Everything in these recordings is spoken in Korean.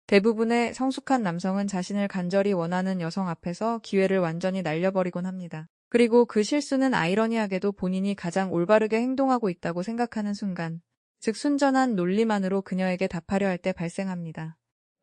대부분의 성숙한 남성은 자신을 간절히 원하는 여성 앞에서 기회를 완전히 날려버리곤 합니다. 그리고 그 실수는 아이러니하게도 본인이 가장 올바르게 행동하고 있다고 생각하는 순간, 즉 순전한 논리만으로 그녀에게 답하려 할 때 발생합니다.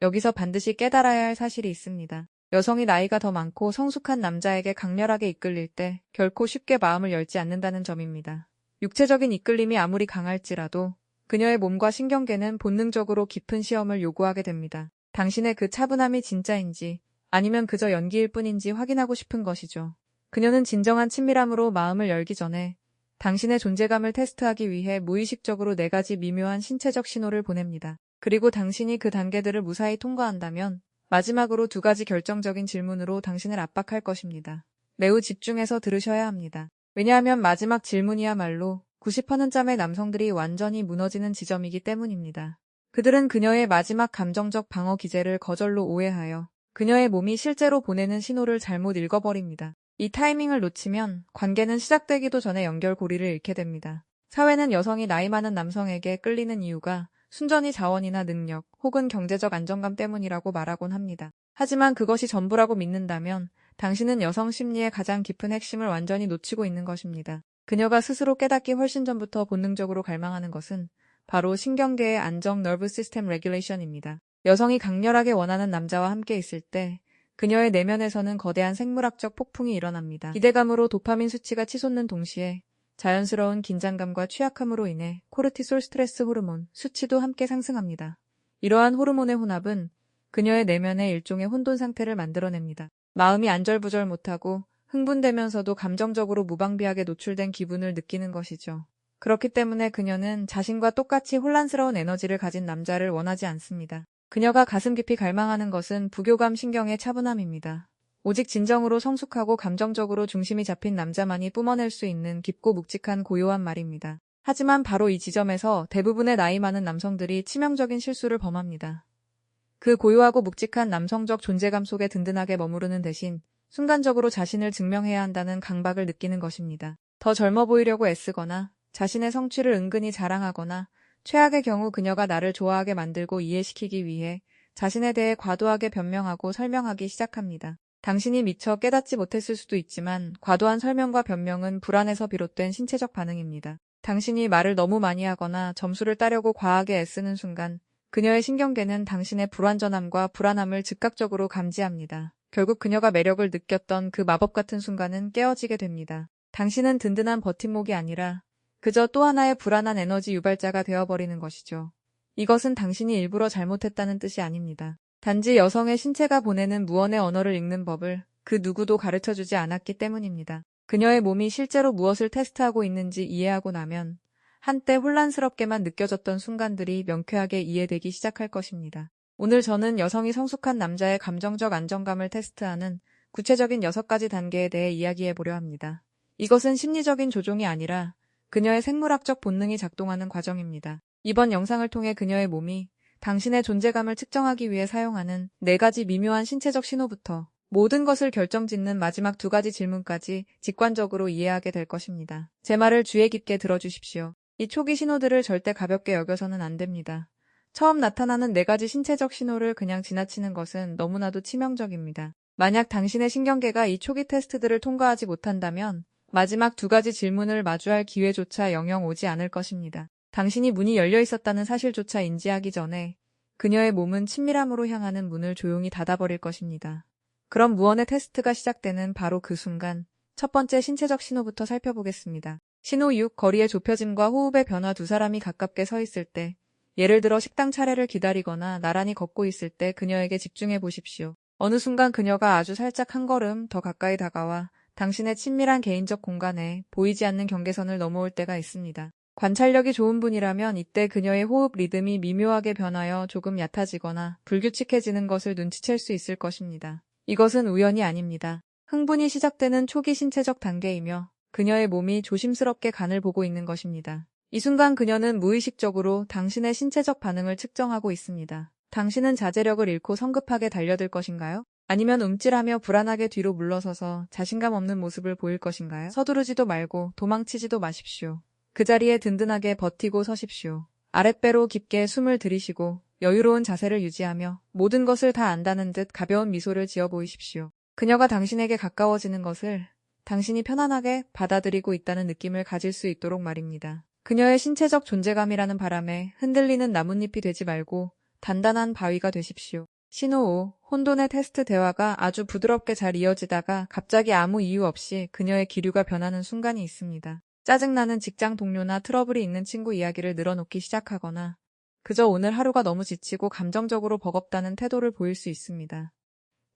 여기서 반드시 깨달아야 할 사실이 있습니다. 여성이 나이가 더 많고 성숙한 남자에게 강렬하게 이끌릴 때 결코 쉽게 마음을 열지 않는다는 점입니다. 육체적인 이끌림이 아무리 강할지라도 그녀의 몸과 신경계는 본능적으로 깊은 시험을 요구하게 됩니다. 당신의 그 차분함이 진짜인지 아니면 그저 연기일 뿐인지 확인하고 싶은 것이죠. 그녀는 진정한 친밀함으로 마음을 열기 전에 당신의 존재감을 테스트하기 위해 무의식적으로 4가지 미묘한 신체적 신호를 보냅니다. 그리고 당신이 그 단계들을 무사히 통과한다면 마지막으로 2가지 결정적인 질문으로 당신을 압박할 것입니다. 매우 집중해서 들으셔야 합니다. 왜냐하면 마지막 질문이야말로 90%의 남성들이 완전히 무너지는 지점이기 때문입니다. 그들은 그녀의 마지막 감정적 방어 기제를 거절로 오해하여 그녀의 몸이 실제로 보내는 신호를 잘못 읽어버립니다. 이 타이밍을 놓치면 관계는 시작되기도 전에 연결고리를 잃게 됩니다. 사회는 여성이 나이 많은 남성에게 끌리는 이유가 순전히 자원이나 능력 혹은 경제적 안정감 때문이라고 말하곤 합니다. 하지만 그것이 전부라고 믿는다면 당신은 여성 심리의 가장 깊은 핵심을 완전히 놓치고 있는 것입니다. 그녀가 스스로 깨닫기 훨씬 전부터 본능적으로 갈망하는 것은 바로 신경계의 안정 너브 시스템 레귤레이션입니다. 여성이 강렬하게 원하는 남자와 함께 있을 때 그녀의 내면에서는 거대한 생물학적 폭풍이 일어납니다. 기대감으로 도파민 수치가 치솟는 동시에 자연스러운 긴장감과 취약함으로 인해 코르티솔 스트레스 호르몬 수치도 함께 상승합니다. 이러한 호르몬의 혼합은 그녀의 내면에 일종의 혼돈 상태를 만들어냅니다. 마음이 안절부절 못하고 흥분되면서도 감정적으로 무방비하게 노출된 기분을 느끼는 것이죠. 그렇기 때문에 그녀는 자신과 똑같이 혼란스러운 에너지를 가진 남자를 원하지 않습니다. 그녀가 가슴 깊이 갈망하는 것은 부교감 신경의 차분함입니다. 오직 진정으로 성숙하고 감정적으로 중심이 잡힌 남자만이 뿜어낼 수 있는 깊고 묵직한 고요한 말입니다. 하지만 바로 이 지점에서 대부분의 나이 많은 남성들이 치명적인 실수를 범합니다. 그 고요하고 묵직한 남성적 존재감 속에 든든하게 머무르는 대신 순간적으로 자신을 증명해야 한다는 강박을 느끼는 것입니다. 더 젊어 보이려고 애쓰거나 자신의 성취를 은근히 자랑하거나 최악의 경우 그녀가 나를 좋아하게 만들고 이해시키기 위해 자신에 대해 과도하게 변명하고 설명하기 시작합니다. 당신이 미처 깨닫지 못했을 수도 있지만 과도한 설명과 변명은 불안에서 비롯된 신체적 반응입니다. 당신이 말을 너무 많이 하거나 점수를 따려고 과하게 애쓰는 순간 그녀의 신경계는 당신의 불완전함과 불안함을 즉각적으로 감지합니다. 결국 그녀가 매력을 느꼈던 그 마법 같은 순간은 깨어지게 됩니다. 당신은 든든한 버팀목이 아니라 그저 또 하나의 불안한 에너지 유발자가 되어버리는 것이죠. 이것은 당신이 일부러 잘못했다는 뜻이 아닙니다. 단지 여성의 신체가 보내는 무언의 언어를 읽는 법을 그 누구도 가르쳐주지 않았기 때문입니다. 그녀의 몸이 실제로 무엇을 테스트하고 있는지 이해하고 나면 한때 혼란스럽게만 느껴졌던 순간들이 명쾌하게 이해되기 시작할 것입니다. 오늘 저는 여성이 성숙한 남자의 감정적 안정감을 테스트하는 구체적인 6가지 단계에 대해 이야기해보려 합니다. 이것은 심리적인 조종이 아니라 그녀의 생물학적 본능이 작동하는 과정입니다. 이번 영상을 통해 그녀의 몸이 당신의 존재감을 측정하기 위해 사용하는 4가지 미묘한 신체적 신호부터 모든 것을 결정짓는 마지막 2가지 질문까지 직관적으로 이해하게 될 것입니다. 제 말을 주의 깊게 들어주십시오. 이 초기 신호들을 절대 가볍게 여겨서는 안 됩니다. 처음 나타나는 4가지 신체적 신호를 그냥 지나치는 것은 너무나도 치명적입니다. 만약 당신의 신경계가 이 초기 테스트들을 통과하지 못한다면 마지막 2가지 질문을 마주할 기회조차 영영 오지 않을 것입니다. 당신이 문이 열려 있었다는 사실조차 인지하기 전에 그녀의 몸은 친밀함으로 향하는 문을 조용히 닫아버릴 것입니다. 그럼 무언의 테스트가 시작되는 바로 그 순간 첫 번째 신체적 신호부터 살펴보겠습니다. 신호 6. 거리의 좁혀짐과 호흡의 변화. 2사람이 가깝게 서 있을 때, 예를 들어 식당 차례를 기다리거나 나란히 걷고 있을 때 그녀에게 집중해 보십시오. 어느 순간 그녀가 아주 살짝 한 걸음 더 가까이 다가와 당신의 친밀한 개인적 공간에 보이지 않는 경계선을 넘어올 때가 있습니다. 관찰력이 좋은 분이라면 이때 그녀의 호흡 리듬이 미묘하게 변하여 조금 얕아지거나 불규칙해지는 것을 눈치챌 수 있을 것입니다. 이것은 우연이 아닙니다. 흥분이 시작되는 초기 신체적 단계이며 그녀의 몸이 조심스럽게 간을 보고 있는 것입니다. 이 순간 그녀는 무의식적으로 당신의 신체적 반응을 측정하고 있습니다. 당신은 자제력을 잃고 성급하게 달려들 것인가요? 아니면 움찔하며 불안하게 뒤로 물러서서 자신감 없는 모습을 보일 것인가요? 서두르지도 말고 도망치지도 마십시오. 그 자리에 든든하게 버티고 서십시오. 아랫배로 깊게 숨을 들이쉬고 여유로운 자세를 유지하며 모든 것을 다 안다는 듯 가벼운 미소를 지어 보이십시오. 그녀가 당신에게 가까워지는 것을 당신이 편안하게 받아들이고 있다는 느낌을 가질 수 있도록 말입니다. 그녀의 신체적 존재감이라는 바람에 흔들리는 나뭇잎이 되지 말고 단단한 바위가 되십시오. 신호 5. 혼돈의 테스트. 대화가 아주 부드럽게 잘 이어지다가 갑자기 아무 이유 없이 그녀의 기류가 변하는 순간이 있습니다. 짜증나는 직장 동료나 트러블이 있는 친구 이야기를 늘어놓기 시작하거나 그저 오늘 하루가 너무 지치고 감정적으로 버겁다는 태도를 보일 수 있습니다.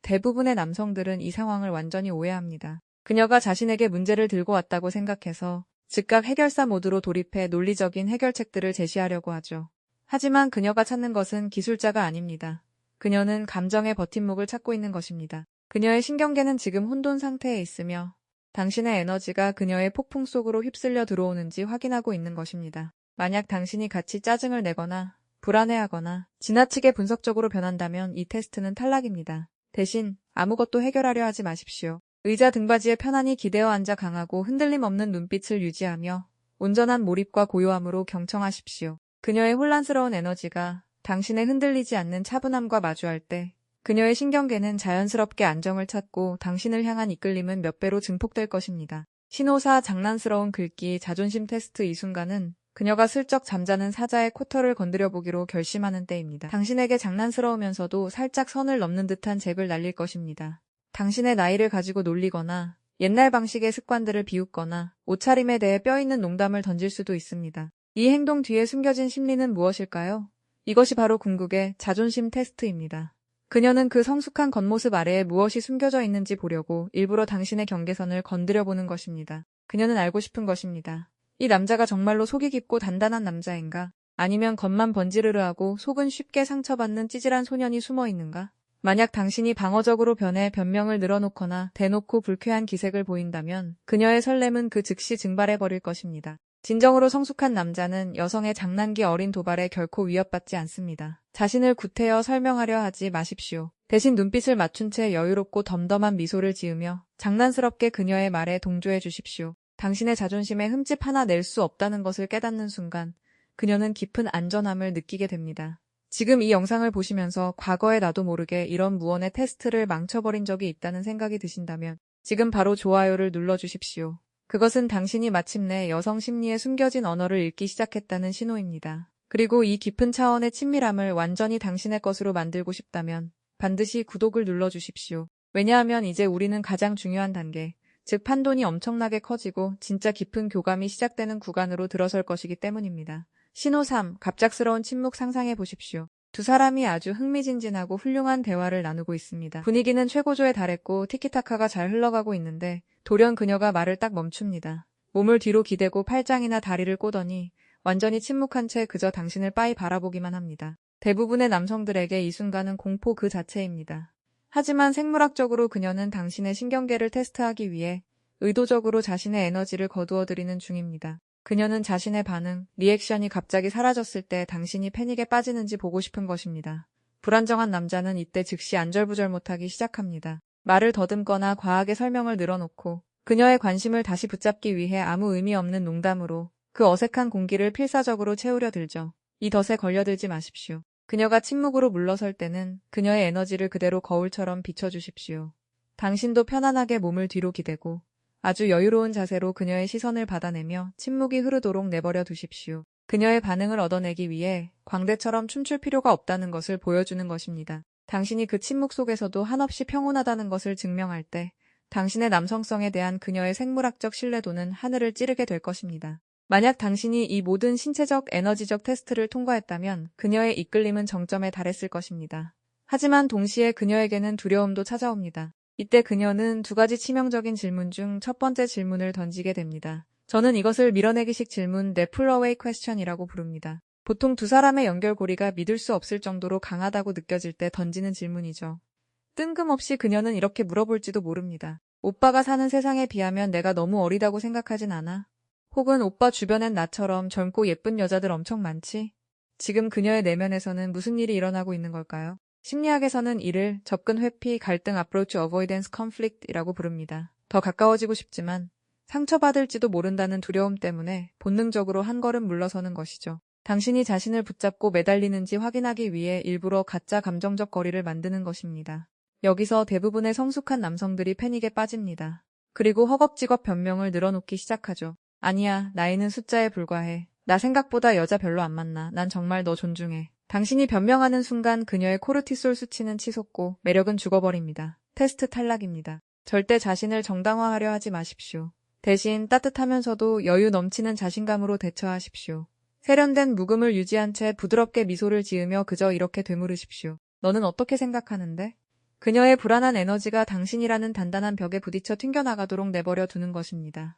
대부분의 남성들은 이 상황을 완전히 오해합니다. 그녀가 자신에게 문제를 들고 왔다고 생각해서 즉각 해결사 모드로 돌입해 논리적인 해결책들을 제시하려고 하죠. 하지만 그녀가 찾는 것은 기술자가 아닙니다. 그녀는 감정의 버팀목을 찾고 있는 것입니다. 그녀의 신경계는 지금 혼돈 상태에 있으며 당신의 에너지가 그녀의 폭풍 속으로 휩쓸려 들어오는지 확인하고 있는 것입니다. 만약 당신이 같이 짜증을 내거나 불안해하거나 지나치게 분석적으로 변한다면 이 테스트는 탈락입니다. 대신 아무것도 해결하려 하지 마십시오. 의자 등받이에 편안히 기대어 앉아 강하고 흔들림 없는 눈빛을 유지하며 온전한 몰입과 고요함으로 경청하십시오. 그녀의 혼란스러운 에너지가 당신의 흔들리지 않는 차분함과 마주할 때 그녀의 신경계는 자연스럽게 안정을 찾고 당신을 향한 이끌림은 몇 배로 증폭될 것입니다. 신호사. 장난스러운 긁기. 자존심 테스트. 이 순간은 그녀가 슬쩍 잠자는 사자의 코털을 건드려 보기로 결심하는 때입니다. 당신에게 장난스러우면서도 살짝 선을 넘는 듯한 잽을 날릴 것입니다. 당신의 나이를 가지고 놀리거나 옛날 방식의 습관들을 비웃거나 옷차림에 대해 뼈있는 농담을 던질 수도 있습니다. 이 행동 뒤에 숨겨진 심리는 무엇일까요? 이것이 바로 궁극의 자존심 테스트입니다. 그녀는 그 성숙한 겉모습 아래에 무엇이 숨겨져 있는지 보려고 일부러 당신의 경계선을 건드려 보는 것입니다. 그녀는 알고 싶은 것입니다. 이 남자가 정말로 속이 깊고 단단한 남자인가? 아니면 겉만 번지르르하고 속은 쉽게 상처받는 찌질한 소년이 숨어 있는가? 만약 당신이 방어적으로 변해 변명을 늘어놓거나 대놓고 불쾌한 기색을 보인다면 그녀의 설렘은 그 즉시 증발해버릴 것입니다. 진정으로 성숙한 남자는 여성의 장난기 어린 도발에 결코 위협받지 않습니다. 자신을 구태여 설명하려 하지 마십시오. 대신 눈빛을 맞춘 채 여유롭고 덤덤한 미소를 지으며 장난스럽게 그녀의 말에 동조해 주십시오. 당신의 자존심에 흠집 하나 낼 수 없다는 것을 깨닫는 순간 그녀는 깊은 안전함을 느끼게 됩니다. 지금 이 영상을 보시면서 과거에 나도 모르게 이런 무언의 테스트를 망쳐버린 적이 있다는 생각이 드신다면 지금 바로 좋아요를 눌러주십시오. 그것은 당신이 마침내 여성 심리의 숨겨진 언어를 읽기 시작했다는 신호입니다. 그리고 이 깊은 차원의 친밀함을 완전히 당신의 것으로 만들고 싶다면 반드시 구독을 눌러주십시오. 왜냐하면 이제 우리는 가장 중요한 단계, 즉 판돈이 엄청나게 커지고 진짜 깊은 교감이 시작되는 구간으로 들어설 것이기 때문입니다. 신호 3. 갑작스러운 침묵. 상상해 보십시오. 두 사람이 아주 흥미진진하고 훌륭한 대화를 나누고 있습니다. 분위기는 최고조에 달했고 티키타카가 잘 흘러가고 있는데 돌연 그녀가 말을 딱 멈춥니다. 몸을 뒤로 기대고 팔짱이나 다리를 꼬더니 완전히 침묵한 채 그저 당신을 빠이 바라보기만 합니다. 대부분의 남성들에게 이 순간은 공포 그 자체입니다. 하지만 생물학적으로 그녀는 당신의 신경계를 테스트하기 위해 의도적으로 자신의 에너지를 거두어들이는 중입니다. 그녀는 자신의 반응, 리액션이 갑자기 사라졌을 때 당신이 패닉에 빠지는지 보고 싶은 것입니다. 불안정한 남자는 이때 즉시 안절부절 못하기 시작합니다. 말을 더듬거나 과하게 설명을 늘어놓고 그녀의 관심을 다시 붙잡기 위해 아무 의미 없는 농담으로 그 어색한 공기를 필사적으로 채우려 들죠. 이 덫에 걸려들지 마십시오. 그녀가 침묵으로 물러설 때는 그녀의 에너지를 그대로 거울처럼 비춰주십시오. 당신도 편안하게 몸을 뒤로 기대고 아주 여유로운 자세로 그녀의 시선을 받아내며 침묵이 흐르도록 내버려 두십시오. 그녀의 반응을 얻어내기 위해 광대처럼 춤출 필요가 없다는 것을 보여주는 것입니다. 당신이 그 침묵 속에서도 한없이 평온하다는 것을 증명할 때 당신의 남성성에 대한 그녀의 생물학적 신뢰도는 하늘을 찌르게 될 것입니다. 만약 당신이 이 모든 신체적, 에너지적 테스트를 통과했다면 그녀의 이끌림은 정점에 달했을 것입니다. 하지만 동시에 그녀에게는 두려움도 찾아옵니다. 이때 그녀는 두 가지 치명적인 질문 중 첫 번째 질문을 던지게 됩니다. 저는 이것을 밀어내기식 질문, 내 풀어웨이 퀘스천이라고 부릅니다. 보통 두 사람의 연결고리가 믿을 수 없을 정도로 강하다고 느껴질 때 던지는 질문이죠. 뜬금없이 그녀는 이렇게 물어볼지도 모릅니다. 오빠가 사는 세상에 비하면 내가 너무 어리다고 생각하진 않아? 혹은 오빠 주변엔 나처럼 젊고 예쁜 여자들 엄청 많지? 지금 그녀의 내면에서는 무슨 일이 일어나고 있는 걸까요? 심리학에서는 이를 접근 회피, 갈등, approach avoidance conflict이라고 부릅니다. 더 가까워지고 싶지만 상처받을지도 모른다는 두려움 때문에 본능적으로 한 걸음 물러서는 것이죠. 당신이 자신을 붙잡고 매달리는지 확인하기 위해 일부러 가짜 감정적 거리를 만드는 것입니다. 여기서 대부분의 성숙한 남성들이 패닉에 빠집니다. 그리고 허겁지겁 변명을 늘어놓기 시작하죠. 아니야, 나이는 숫자에 불과해. 나 생각보다 여자 별로 안 만나. 난 정말 너 존중해. 당신이 변명하는 순간 그녀의 코르티솔 수치는 치솟고 매력은 죽어버립니다. 테스트 탈락입니다. 절대 자신을 정당화하려 하지 마십시오. 대신 따뜻하면서도 여유 넘치는 자신감으로 대처하십시오. 세련된 묵음을 유지한 채 부드럽게 미소를 지으며 그저 이렇게 되물으십시오. 너는 어떻게 생각하는데? 그녀의 불안한 에너지가 당신이라는 단단한 벽에 부딪혀 튕겨나가도록 내버려 두는 것입니다.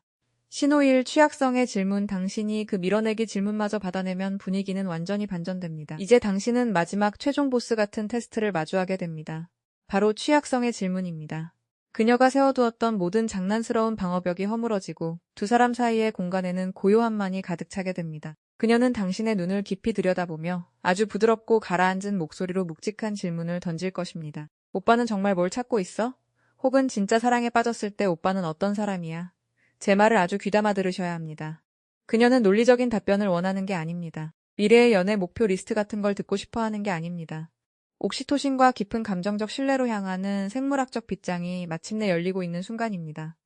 신호일 취약성의 질문. 당신이 그 밀어내기 질문마저 받아내면 분위기는 완전히 반전됩니다. 이제 당신은 마지막 최종 보스 같은 테스트를 마주하게 됩니다. 바로 취약성의 질문입니다. 그녀가 세워두었던 모든 장난스러운 방어벽이 허물어지고 두 사람 사이의 공간에는 고요함만이 가득 차게 됩니다. 그녀는 당신의 눈을 깊이 들여다보며 아주 부드럽고 가라앉은 목소리로 묵직한 질문을 던질 것입니다. 오빠는 정말 뭘 찾고 있어? 혹은 진짜 사랑에 빠졌을 때 오빠는 어떤 사람이야? 제 말을 아주 귀담아 들으셔야 합니다. 그녀는 논리적인 답변을 원하는 게 아닙니다. 미래의 연애 목표 리스트 같은 걸 듣고 싶어 하는 게 아닙니다. 옥시토신과 깊은 감정적 신뢰로 향하는 생물학적 빗장이 마침내 열리고 있는 순간입니다.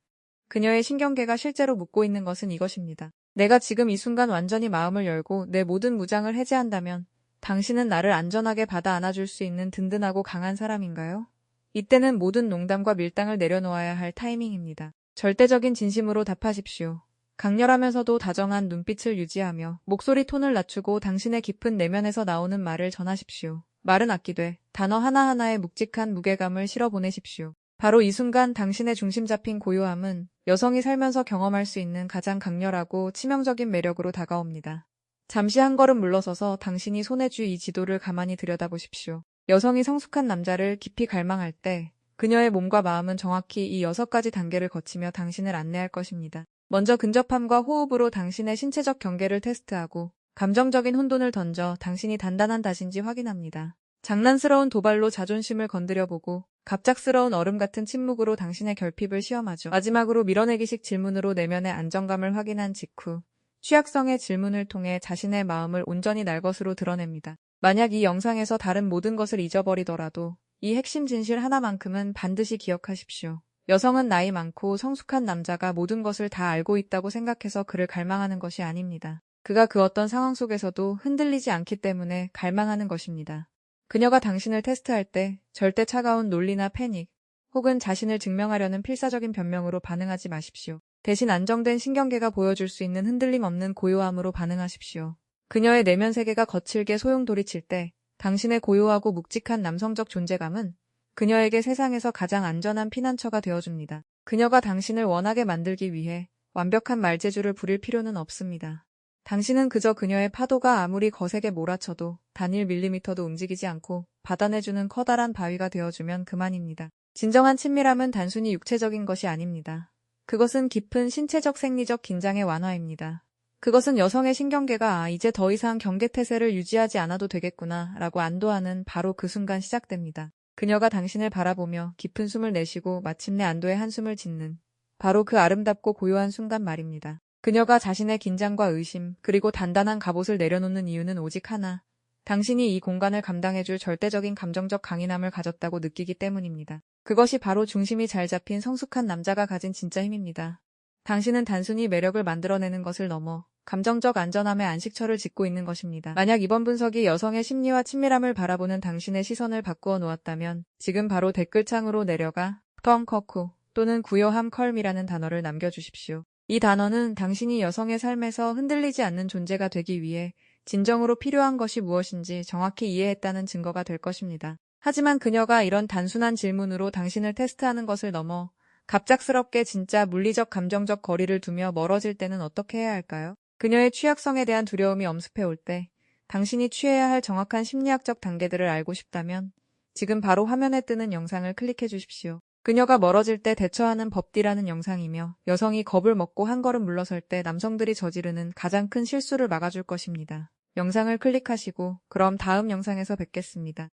그녀의 신경계가 실제로 묻고 있는 것은 이것입니다. 내가 지금 이 순간 완전히 마음을 열고 내 모든 무장을 해제한다면 당신은 나를 안전하게 받아 안아줄 수 있는 든든하고 강한 사람인가요? 이때는 모든 농담과 밀당을 내려놓아야 할 타이밍입니다. 절대적인 진심으로 답하십시오. 강렬하면서도 다정한 눈빛을 유지하며 목소리 톤을 낮추고 당신의 깊은 내면에서 나오는 말을 전하십시오. 말은 아끼되 단어 하나하나에 묵직한 무게감을 실어 보내십시오. 바로 이 순간 당신의 중심 잡힌 고요함은 여성이 살면서 경험할 수 있는 가장 강렬하고 치명적인 매력으로 다가옵니다. 잠시 한 걸음 물러서서 당신이 손에 쥐 이 지도를 가만히 들여다보십시오. 여성이 성숙한 남자를 깊이 갈망할 때 그녀의 몸과 마음은 정확히 이 6가지 단계를 거치며 당신을 안내할 것입니다. 먼저 근접함과 호흡으로 당신의 신체적 경계를 테스트하고 감정적인 혼돈을 던져 당신이 단단한 탓인지 확인합니다. 장난스러운 도발로 자존심을 건드려보고 갑작스러운 얼음 같은 침묵으로 당신의 결핍을 시험하죠. 마지막으로 밀어내기식 질문으로 내면의 안정감을 확인한 직후 취약성의 질문을 통해 자신의 마음을 온전히 날 것으로 드러냅니다. 만약 이 영상에서 다른 모든 것을 잊어버리더라도 이 핵심 진실 하나만큼은 반드시 기억하십시오. 여성은 나이 많고 성숙한 남자가 모든 것을 다 알고 있다고 생각해서 그를 갈망하는 것이 아닙니다. 그가 그 어떤 상황 속에서도 흔들리지 않기 때문에 갈망하는 것입니다. 그녀가 당신을 테스트할 때 절대 차가운 논리나 패닉, 혹은 자신을 증명하려는 필사적인 변명으로 반응하지 마십시오. 대신 안정된 신경계가 보여줄 수 있는 흔들림 없는 고요함으로 반응하십시오. 그녀의 내면 세계가 거칠게 소용돌이칠 때 당신의 고요하고 묵직한 남성적 존재감은 그녀에게 세상에서 가장 안전한 피난처가 되어줍니다. 그녀가 당신을 원하게 만들기 위해 완벽한 말재주를 부릴 필요는 없습니다. 당신은 그저 그녀의 파도가 아무리 거세게 몰아쳐도 단 1mm도 움직이지 않고 받아내주는 커다란 바위가 되어주면 그만입니다. 진정한 친밀함은 단순히 육체적인 것이 아닙니다. 그것은 깊은 신체적 생리적 긴장의 완화입니다. 그것은 여성의 신경계가 이제 더 이상 경계태세를 유지하지 않아도 되겠구나 라고 안도하는 바로 그 순간 시작됩니다. 그녀가 당신을 바라보며 깊은 숨을 내쉬고 마침내 안도의 한숨을 짓는 바로 그 아름답고 고요한 순간 말입니다. 그녀가 자신의 긴장과 의심 그리고 단단한 갑옷을 내려놓는 이유는 오직 하나, 당신이 이 공간을 감당해줄 절대적인 감정적 강인함을 가졌다고 느끼기 때문입니다. 그것이 바로 중심이 잘 잡힌 성숙한 남자가 가진 진짜 힘입니다. 당신은 단순히 매력을 만들어내는 것을 넘어 감정적 안전함의 안식처를 짓고 있는 것입니다. 만약 이번 분석이 여성의 심리와 친밀함을 바라보는 당신의 시선을 바꾸어 놓았다면 지금 바로 댓글창으로 내려가 컹커쿠 또는 구요함 컬미라는 단어를 남겨주십시오. 이 단어는 당신이 여성의 삶에서 흔들리지 않는 존재가 되기 위해 진정으로 필요한 것이 무엇인지 정확히 이해했다는 증거가 될 것입니다. 하지만 그녀가 이런 단순한 질문으로 당신을 테스트하는 것을 넘어 갑작스럽게 진짜 물리적 감정적 거리를 두며 멀어질 때는 어떻게 해야 할까요? 그녀의 취약성에 대한 두려움이 엄습해 올 때 당신이 취해야 할 정확한 심리학적 단계들을 알고 싶다면 지금 바로 화면에 뜨는 영상을 클릭해 주십시오. 그녀가 멀어질 때 대처하는 법디라는 영상이며 여성이 겁을 먹고 한 걸음 물러설 때 남성들이 저지르는 가장 큰 실수를 막아줄 것입니다. 영상을 클릭하시고 그럼 다음 영상에서 뵙겠습니다.